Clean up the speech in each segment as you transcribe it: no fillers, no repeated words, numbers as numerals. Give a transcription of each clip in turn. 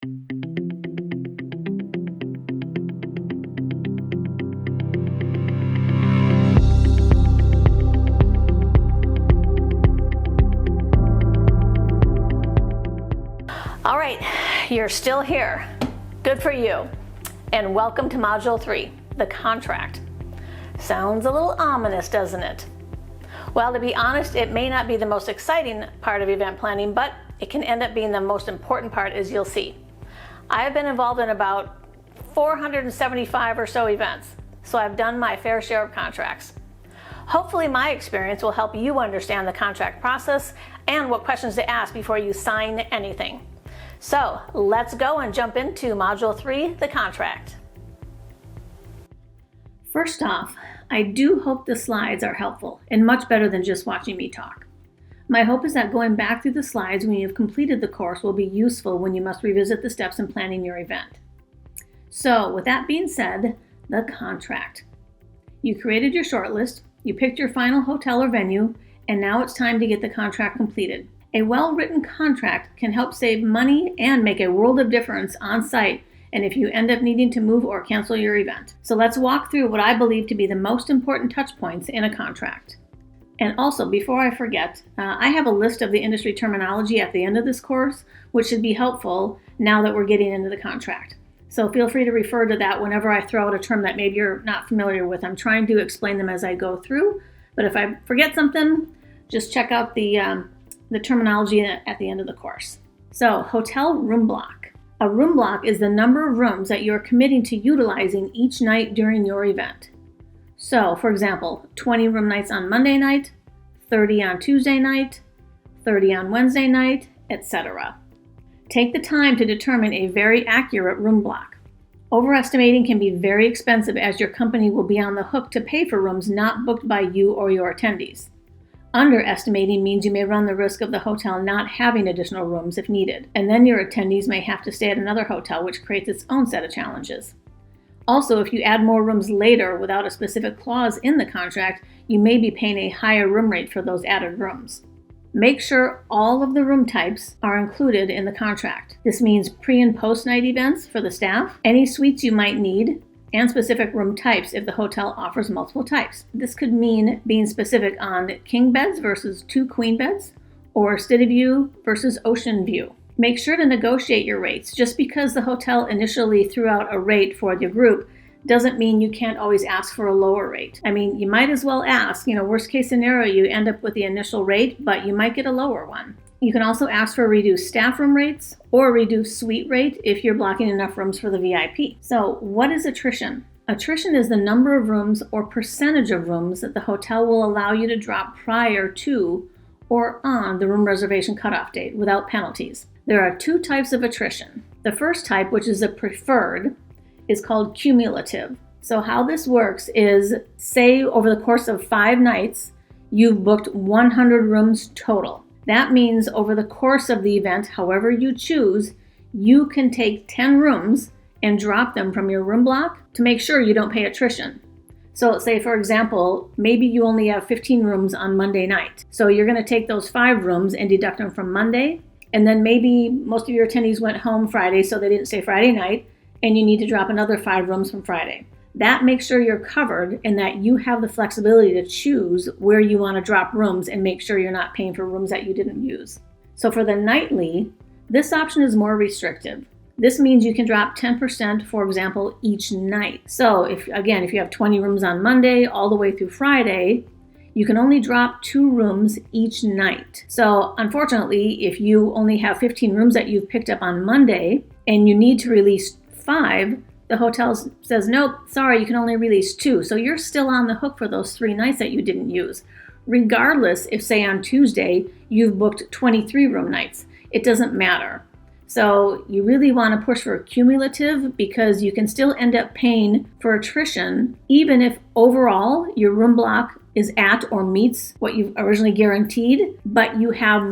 All right, you're still here. Good for you. And welcome to Module 3, the contract. Sounds a little ominous, doesn't it? Well, to be honest, it may not be the most exciting part of event planning, but it can end up being the most important part, as you'll see. I've been involved in about 475 or so events, so I've done my fair share of contracts. Hopefully my experience will help you understand the contract process and what questions to ask before you sign anything. So let's go and jump into Module 3, the contract. First off, I do hope the slides are helpful and much better than just watching me talk. My hope is that going back through the slides when you've completed the course will be useful when you must revisit the steps in planning your event. So with that being said, the contract. You created your shortlist, you picked your final hotel or venue, and now it's time to get the contract completed. A well-written contract can help save money and make a world of difference on site and if you end up needing to move or cancel your event. So let's walk through what I believe to be the most important touch points in a contract. And also, before I forget, I have a list of the industry terminology at the end of this course, which should be helpful now that we're getting into the contract. So feel free to refer to that whenever I throw out a term that maybe you're not familiar with. I'm trying to explain them as I go through, but if I forget something, just check out the terminology at the end of the course. So, hotel room block. A room block is the number of rooms that you're committing to utilizing each night during your event. So, for example, 20 room nights on Monday night, 30 on Tuesday night, 30 on Wednesday night, etc. Take the time to determine a very accurate room block. Overestimating can be very expensive as your company will be on the hook to pay for rooms not booked by you or your attendees. Underestimating means you may run the risk of the hotel not having additional rooms if needed, and then your attendees may have to stay at another hotel, which creates its own set of challenges. Also, if you add more rooms later without a specific clause in the contract, you may be paying a higher room rate for those added rooms. Make sure all of the room types are included in the contract. This means pre- and post-night events for the staff, any suites you might need, and specific room types if the hotel offers multiple types. This could mean being specific on king beds versus 2 queen beds, or city view versus ocean view. Make sure to negotiate your rates. Just because the hotel initially threw out a rate for the group doesn't mean you can't always ask for a lower rate. I mean, you might as well ask, worst case scenario, you end up with the initial rate, but you might get a lower one. You can also ask for reduced staff room rates or reduced suite rate if you're blocking enough rooms for the VIP. So what is attrition? Attrition is the number of rooms or percentage of rooms that the hotel will allow you to drop prior to or on the room reservation cutoff date without penalties. There are 2 types of attrition. The first type, which is the preferred, is called cumulative. So how this works is, say over the course of 5 nights, you've booked 100 rooms total. That means over the course of the event, however you choose, you can take 10 rooms and drop them from your room block to make sure you don't pay attrition. So let's say, for example, maybe you only have 15 rooms on Monday night. So you're going to take those 5 rooms and deduct them from Monday. And then maybe most of your attendees went home Friday, so they didn't stay Friday night, and you need to drop another 5 rooms from Friday. That makes sure you're covered and that you have the flexibility to choose where you want to drop rooms and make sure you're not paying for rooms that you didn't use. So for the nightly, this option is more restrictive. This means you can drop 10%, for example, each night. So if you have 20 rooms on Monday all the way through Friday, you can only drop 2 rooms each night. So unfortunately, if you only have 15 rooms that you've picked up on Monday and you need to release 5, the hotel says, nope, sorry, you can only release 2. So you're still on the hook for those 3 nights that you didn't use. Regardless if, say, on Tuesday, you've booked 23 room nights. It doesn't matter. So you really want to push for cumulative because you can still end up paying for attrition even if overall your room block is at or meets what you've originally guaranteed, but you have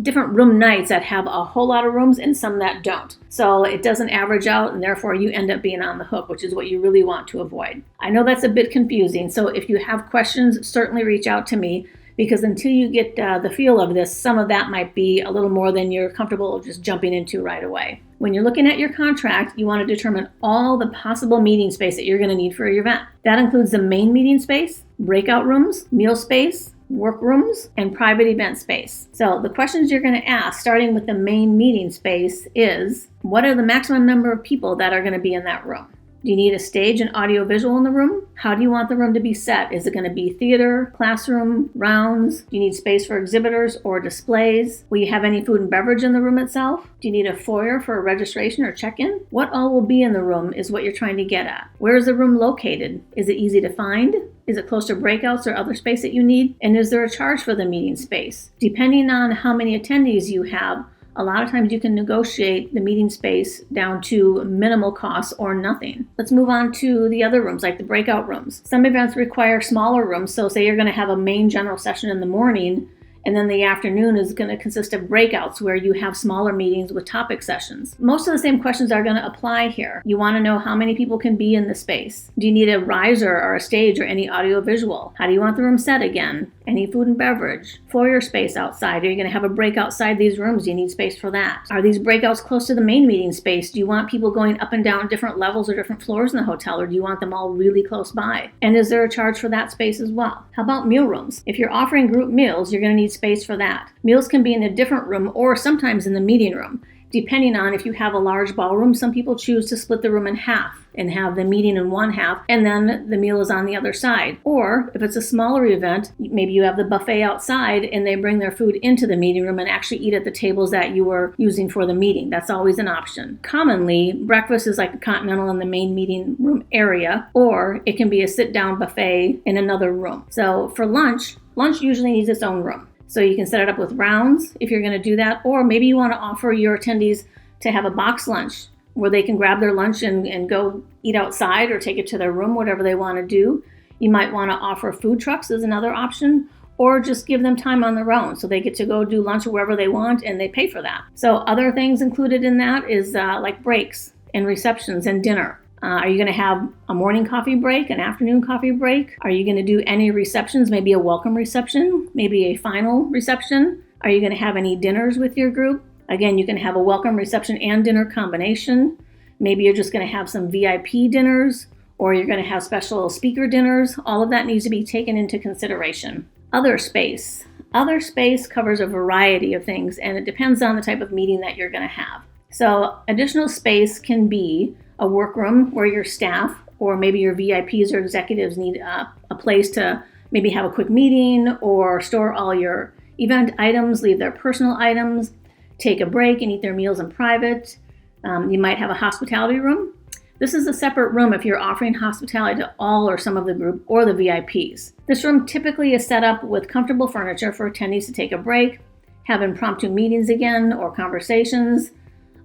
different room nights that have a whole lot of rooms and some that don't. So it doesn't average out and therefore you end up being on the hook, which is what you really want to avoid. I know that's a bit confusing, so if you have questions, certainly reach out to me. because until you get the feel of this, some of that might be a little more than you're comfortable just jumping into right away. When you're looking at your contract, you want to determine all the possible meeting space that you're going to need for your event. That includes the main meeting space, breakout rooms, meal space, workrooms, and private event space. So the questions you're going to ask, starting with the main meeting space, is what are the maximum number of people that are going to be in that room? Do you need a stage and audio visual in the room? How do you want the room to be set? Is it going to be theater, classroom, rounds? Do you need space for exhibitors or displays? Will you have any food and beverage in the room itself? Do you need a foyer for a registration or check-in? What all will be in the room is what you're trying to get at. Where is the room located? Is it easy to find? Is it close to breakouts or other space that you need? And is there a charge for the meeting space? Depending on how many attendees you have, a lot of times you can negotiate the meeting space down to minimal costs or nothing. Let's move on to the other rooms, like the breakout rooms. Some events require smaller rooms, so say you're going to have a main general session in the morning, and then the afternoon is going to consist of breakouts where you have smaller meetings with topic sessions. Most of the same questions are going to apply here. You want to know how many people can be in the space. Do you need a riser or a stage or any audio visual? How do you want the room set again? Any food and beverage? Foyer space outside? Are you going to have a break outside these rooms? Do you need space for that? Are these breakouts close to the main meeting space? Do you want people going up and down different levels or different floors in the hotel, or do you want them all really close by? And is there a charge for that space as well? How about meal rooms? If you're offering group meals, you're going to need space for that. Meals can be in a different room or sometimes in the meeting room. Depending on if you have a large ballroom, some people choose to split the room in half and have the meeting in one half and then the meal is on the other side. Or if it's a smaller event, maybe you have the buffet outside and they bring their food into the meeting room and actually eat at the tables that you were using for the meeting. That's always an option. Commonly, breakfast is like a continental in the main meeting room area, or it can be a sit-down buffet in another room. So for lunch usually needs its own room. So you can set it up with rounds if you're going to do that, or maybe you want to offer your attendees to have a box lunch where they can grab their lunch and go eat outside or take it to their room, whatever they want to do. You might want to offer food trucks as another option, or just give them time on their own so they get to go do lunch wherever they want and they pay for that. So other things included in that is like breaks and receptions and dinner. Are you going to have a morning coffee break, an afternoon coffee break? Are you going to do any receptions, maybe a welcome reception, maybe a final reception? Are you going to have any dinners with your group? Again, you can have a welcome reception and dinner combination. Maybe you're just going to have some VIP dinners, or you're going to have special speaker dinners. All of that needs to be taken into consideration. Other space. Other space covers a variety of things, and it depends on the type of meeting that you're going to have. So additional space can be a workroom where your staff or maybe your VIPs or executives need a place to maybe have a quick meeting or store all your event items, leave their personal items, take a break and eat their meals in private. You might have a hospitality room. This is a separate room if you're offering hospitality to all or some of the group or the VIPs. This room typically is set up with comfortable furniture for attendees to take a break, have impromptu meetings again or conversations.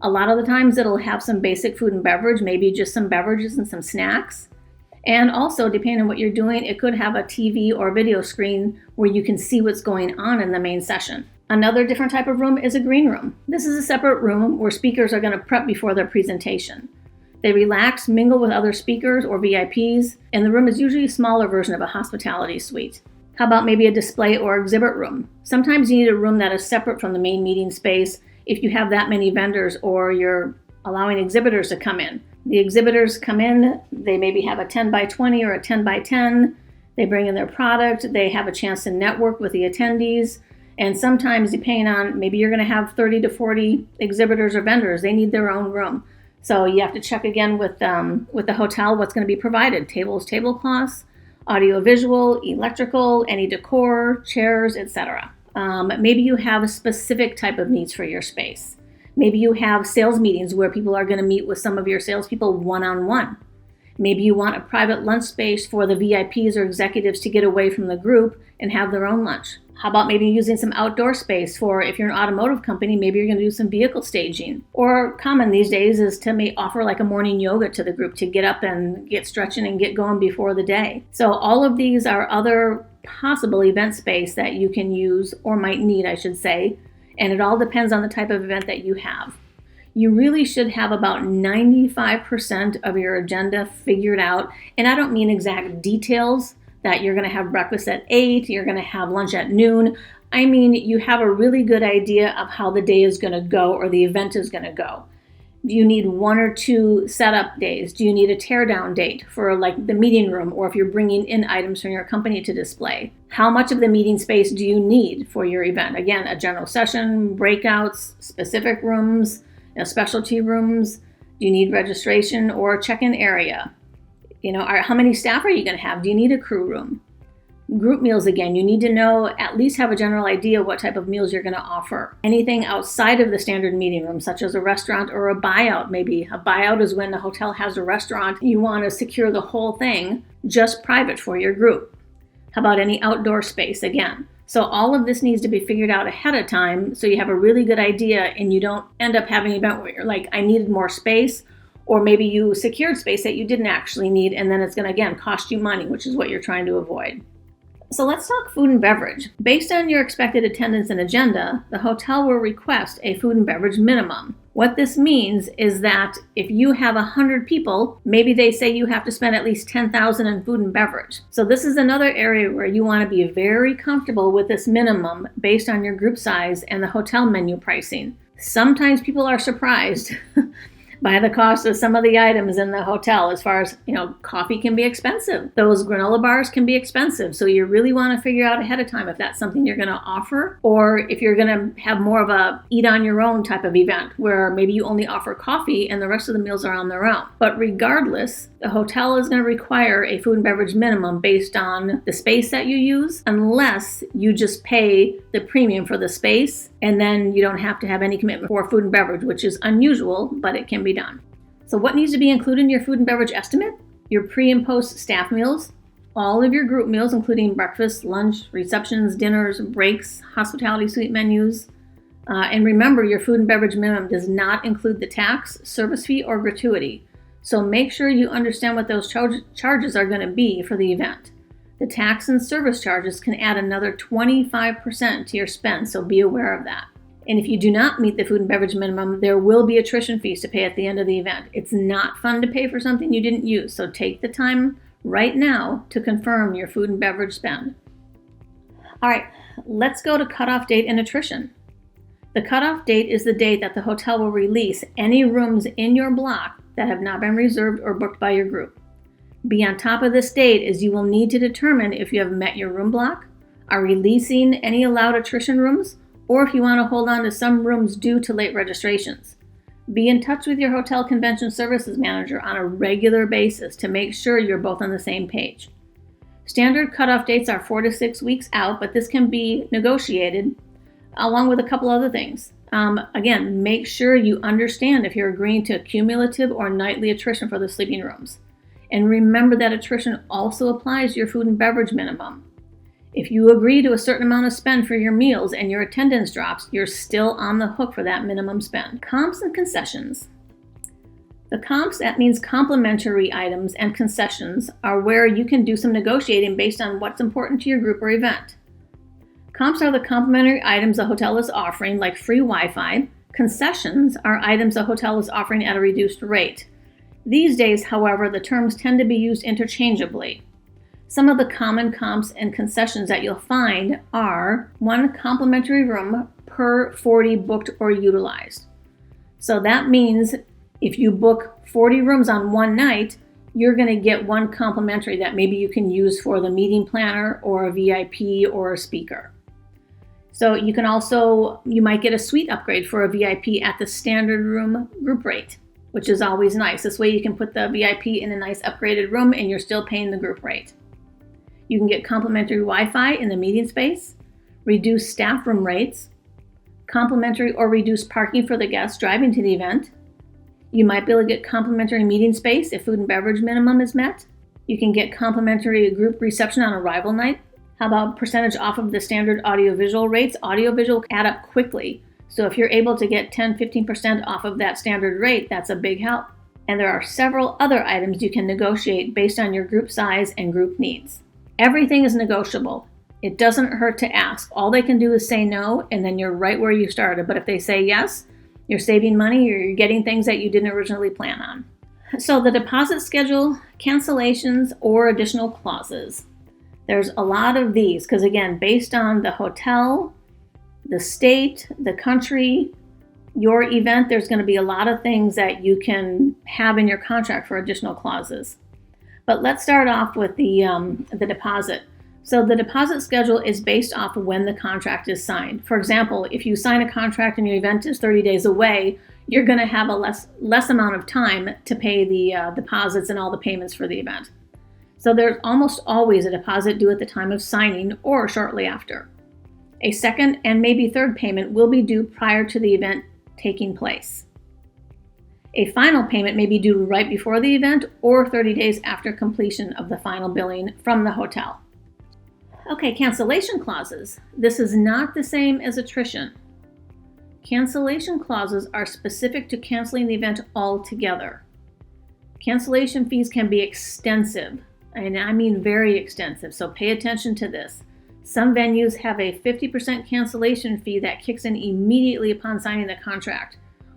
A lot of the times it'll have some basic food and beverage, maybe just some beverages and some snacks. And also, depending on what you're doing, it could have a TV or video screen where you can see what's going on in the main session. Another different type of room is a green room. This is a separate room where speakers are going to prep before their presentation. They relax, mingle with other speakers or VIPs, and the room is usually a smaller version of a hospitality suite. How about maybe a display or exhibit room? Sometimes you need a room that is separate from the main meeting space if you have that many vendors or you're allowing exhibitors to come in. The exhibitors come in, they maybe have a 10 by 20 or a 10 by 10. They bring in their product, they have a chance to network with the attendees. And sometimes, depending on, maybe you're going to have 30 to 40 exhibitors or vendors, they need their own room. So you have to check again with the hotel what's going to be provided. Tables, tablecloths, audio visual, electrical, any decor, chairs, etc. Maybe you have a specific type of needs for your space. Maybe you have sales meetings where people are going to meet with some of your salespeople one-on-one. Maybe you want a private lunch space for the VIPs or executives to get away from the group and have their own lunch. How about maybe using some outdoor space for, if you're an automotive company, maybe you're going to do some vehicle staging. Or common these days is to offer like a morning yoga to the group to get up and get stretching and get going before the day. So all of these are other possible event space that you can use, or might need, I should say, and it all depends on the type of event that you have. You really should have about 95% of your agenda figured out, and I don't mean exact details, that you're going to have breakfast at 8, you're going to have lunch at noon. I mean, you have a really good idea of how the day is going to go or the event is going to go. Do you need 1 or 2 setup days? Do you need a teardown date for like the meeting room, or if you're bringing in items from your company to display? How much of the meeting space do you need for your event? Again, a general session, breakouts, specific rooms, specialty rooms. Do you need registration or a check-in area? How many staff are you going to have? Do you need a crew room? Group meals, again, you need to know, at least have a general idea what type of meals you're going to offer. Anything outside of the standard meeting room, such as a restaurant or a buyout, maybe. A buyout is when the hotel has a restaurant. You want to secure the whole thing just private for your group. How about any outdoor space, again? So all of this needs to be figured out ahead of time so you have a really good idea and you don't end up having an event where you're like, I needed more space, or maybe you secured space that you didn't actually need, and then it's going to, again, cost you money, which is what you're trying to avoid. So let's talk food and beverage. Based on your expected attendance and agenda, the hotel will request a food and beverage minimum. What this means is that if you have 100 people, maybe they say you have to spend at least $10,000 in food and beverage. So this is another area where you want to be very comfortable with this minimum based on your group size and the hotel menu pricing. Sometimes people are surprised by the cost of some of the items in the hotel. As far as, coffee can be expensive. Those granola bars can be expensive. So you really want to figure out ahead of time if that's something you're going to offer, or if you're going to have more of a eat on your own type of event where maybe you only offer coffee and the rest of the meals are on their own. But regardless, the hotel is going to require a food and beverage minimum based on the space that you use, unless you just pay the premium for the space and then you don't have to have any commitment for food and beverage, which is unusual, but it can be done. So what needs to be included in your food and beverage estimate? Your pre and post staff meals, all of your group meals, including breakfast, lunch, receptions, dinners, breaks, hospitality suite menus. And remember, your food and beverage minimum does not include the tax, service fee, or gratuity. So make sure you understand what those charges are going to be for the event. The tax and service charges can add another 25% to your spend, so be aware of that. And if you do not meet the food and beverage minimum, there will be attrition fees to pay at the end of the event. It's not fun to pay for something you didn't use, so take the time right now to confirm your food and beverage spend. All right, let's go to cutoff date and attrition. The cutoff date is the date that the hotel will release any rooms in your block that have not been reserved or booked by your group. Be on top of this date, as you will need to determine if you have met your room block, are releasing any allowed attrition rooms, or if you want to hold on to some rooms due to late registrations. Be in touch with your hotel convention services manager on a regular basis to make sure you're both on the same page. Standard cutoff dates are 4 to 6 weeks out, but this can be negotiated along with a couple other things. Again, make sure you understand if you're agreeing to cumulative or nightly attrition for the sleeping rooms. And remember that attrition also applies to your food and beverage minimum. If you agree to a certain amount of spend for your meals and your attendance drops, you're still on the hook for that minimum spend. Comps and concessions. The comps, that means complimentary items and concessions, are where you can do some negotiating based on what's important to your group or event. Comps are the complimentary items a hotel is offering, like free Wi-Fi. Concessions are items a hotel is offering at a reduced rate. These days, however, the terms tend to be used interchangeably. Some of the common comps and concessions that you'll find are 1 complimentary room per 40 booked or utilized. So that means if you book 40 rooms on one night, you're going to get 1 complimentary that maybe you can use for the meeting planner or a VIP or a speaker. So you might get a suite upgrade for a VIP at the standard room group rate, which is always nice. This way you can put the VIP in a nice upgraded room and you're still paying the group rate. You can get complimentary Wi-Fi in the meeting space, reduced staff room rates, complimentary or reduced parking for the guests driving to the event. You might be able to get complimentary meeting space if food and beverage minimum is met. You can get complimentary group reception on arrival night. How about percentage off of the standard audiovisual rates? Audiovisual add up quickly. So if you're able to get 10-15% off of that standard rate, that's a big help. And there are several other items you can negotiate based on your group size and group needs. Everything is negotiable. It doesn't hurt to ask. All they can do is say no, and then you're right where you started. But if they say yes, you're saving money or you're getting things that you didn't originally plan on. So the deposit schedule, cancellations, or additional clauses. There's a lot of these because, again, based on the hotel, the state, the country, your event, there's going to be a lot of things that you can have in your contract for additional clauses. But let's start off with the deposit. So the deposit schedule is based off of when the contract is signed. For example, if you sign a contract and your event is 30 days away, you're going to have a less amount of time to pay the deposits and all the payments for the event. So there's almost always a deposit due at the time of signing or shortly after. A second and maybe third payment will be due prior to the event taking place. A final payment may be due right before the event or 30 days after completion of the final billing from the hotel. Okay, cancellation clauses. This is not the same as attrition. Cancellation clauses are specific to canceling the event altogether. Cancellation fees can be extensive, and I mean very extensive, so pay attention to this. Some venues have a 50% cancellation fee that kicks in immediately upon signing the contract.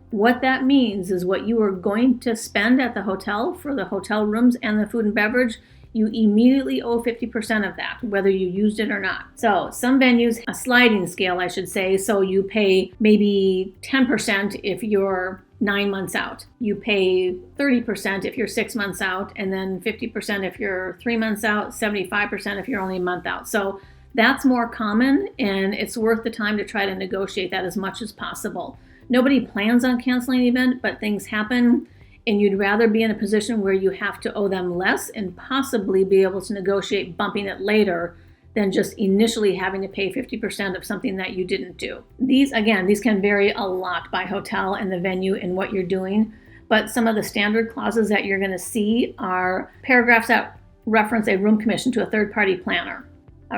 What that means is what you are going to spend at the hotel for the hotel rooms and the food and beverage, you immediately owe 50% of that, whether you used it or not. So some venues, a sliding scale, I should say, so you pay maybe 10% if you're 9 months out. You pay 30% if you're 6 months out, and then 50% if you're 3 months out, 75% if you're only a month out. So that's more common, and it's worth the time to try to negotiate that as much as possible. Nobody plans on canceling an event, but things happen, and you'd rather be in a position where you have to owe them less and possibly be able to negotiate bumping it later than just initially having to pay 50% of something that you didn't do. These can vary a lot by hotel and the venue and what you're doing, but some of the standard clauses that you're going to see are paragraphs that reference a room commission to a third-party planner,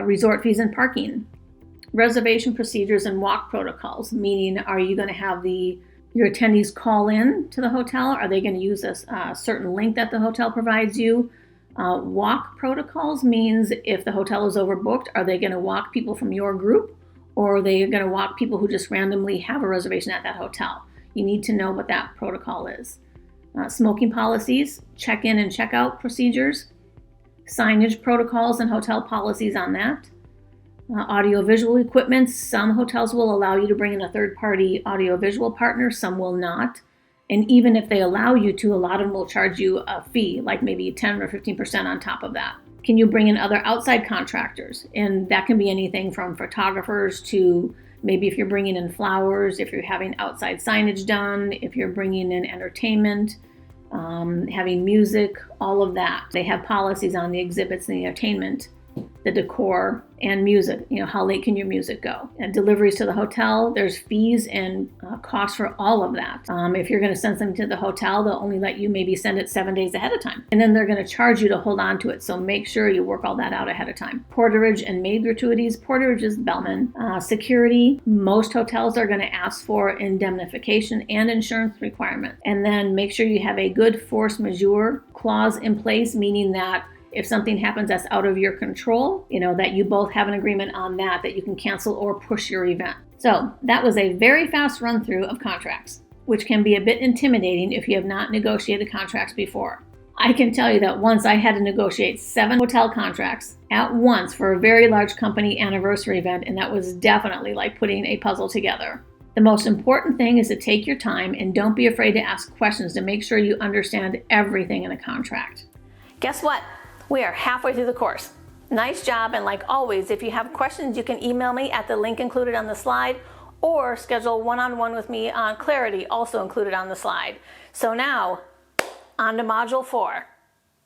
resort fees and parking, reservation procedures and walk protocols, meaning are you going to have your attendees call in to the hotel? Are they going to use a certain link that the hotel provides you? Walk protocols means if the hotel is overbooked, are they going to walk people from your group, or are they going to walk people who just randomly have a reservation at that hotel? You need to know what that protocol is. Smoking policies, check-in and check-out procedures, signage protocols and hotel policies on that. Audiovisual equipment, some hotels will allow you to bring in a third-party audiovisual partner, some will not. And even if they allow you to, a lot of them will charge you a fee, like maybe 10 or 15% on top of that. Can you bring in other outside contractors? And that can be anything from photographers to maybe if you're bringing in flowers, if you're having outside signage done, if you're bringing in entertainment, having music, all of that. They have policies on the exhibits and the entertainment, the decor, and music. How late can your music go? And deliveries to the hotel, there's fees and costs for all of that. If you're going to send something to the hotel, they'll only let you maybe send it 7 days ahead of time. And then they're going to charge you to hold on to it. So make sure you work all that out ahead of time. Porterage and maid gratuities. Porterage is bellman. Security, most hotels are going to ask for indemnification and insurance requirement. And then make sure you have a good force majeure clause in place, meaning that if something happens that's out of your control, that you both have an agreement on that you can cancel or push your event. So that was a very fast run through of contracts, which can be a bit intimidating if you have not negotiated contracts before. I can tell you that once I had to negotiate 7 hotel contracts at once for a very large company anniversary event, and that was definitely like putting a puzzle together. The most important thing is to take your time and don't be afraid to ask questions to make sure you understand everything in a contract. Guess what? We are halfway through the course. Nice job, and like always, if you have questions, you can email me at the link included on the slide or schedule one-on-one with me on Clarity, also included on the slide. So now, on to Module 4.